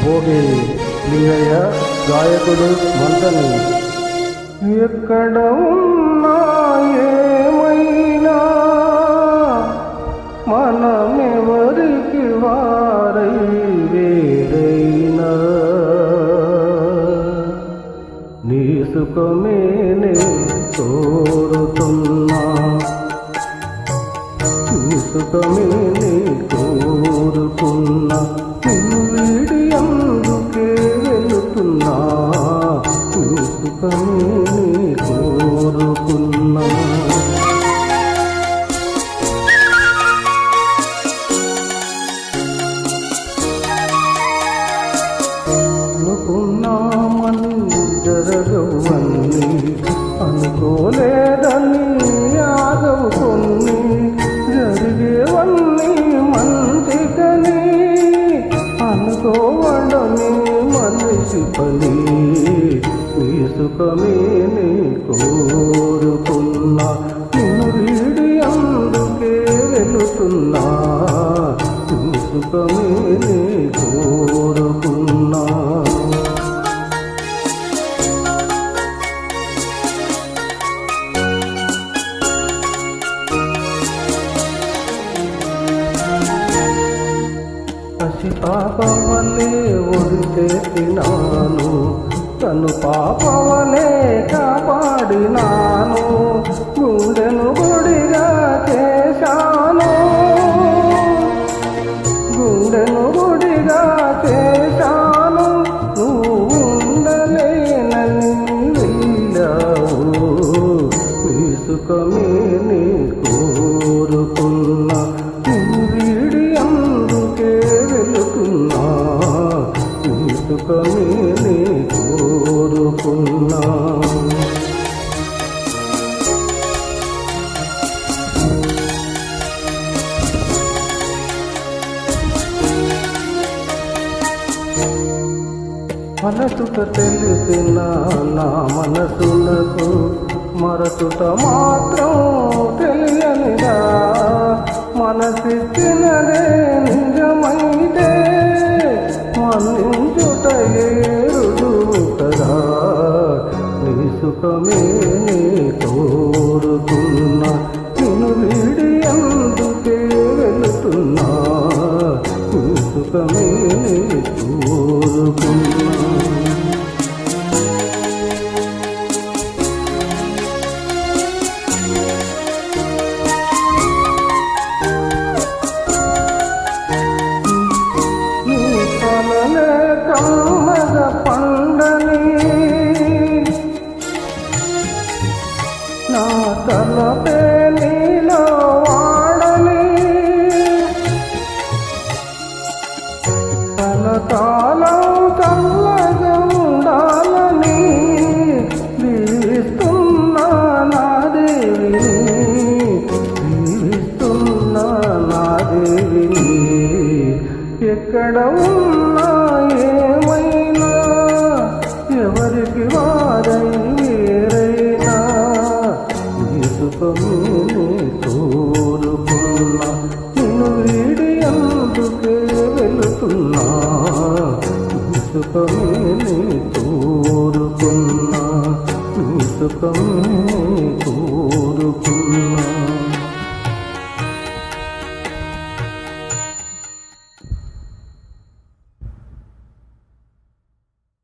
భోగి లింగయ్య, గాయకుడు మంతని. ఎక్కడ ఉన్నా ఏమైనా మనమెవరికి వారై వేరైనా నీ సుఖమే నే కోరుతున్నా, నీ సుఖమే నే కోరుకున్నా, నిన్ను వీడి అందుకే వెళుతున్నా, నీ సుఖమే నే కోరుకున్నా. అనుకున్నామని జరగవన్నీ, అనుకోలేదని ఆగవు కొన్ని, జరిగేవన్నీ మంచికని అనుకోవడమే మనిషి పని. నీ సుఖమే నీ కోరుకున్నా, నిన్ను వీడి అందుకే వెళుతున్నా, నీ సుఖమే నీ కోరుకున్నా. పసి పాపవలే ఒడిచేసినాను, తను పాపవలే కాపాడినాను, గుండెను గుడిగా చేశాను, గుండెను గుడిగా చేశాను, నువ్వు ఉండలేనని వెళ్ళావు, నీ సుఖమే నీ కోరుకున్నా, నిన్ను వీడి అందుకే వెళుతున్నా, నీ సుఖమే నీ కోరుకున్నా. మనసుట తెలిసిన నా మనసులకు మరచుట మాత్రం తెలియనిదా, మనసిచ్చినదే నిజమైతే మన్నించుట రుజువు కదా, నీ సుఖమే నీ కోరుకున్నా, నిన్ను వీడి అందుకే వెళుతున్నా, నీ సుఖమే నీ కోరుకున్నా. కమ్మగ పండని నా తలపే నీలో వాడని, తలకాలం చల్లగా ఉండాలని దీవిస్తున్నా నా దేవిని, దీవిస్తున్నా నా దేవిని. ఎక్కడ ఉన్నా ఏమైనా ఎవరికి వారై వేరైనా నీ సుఖమే కోరుకున్నా, నిన్ను వీడి అందుకే వెళుతున్నా, నీ సుఖమే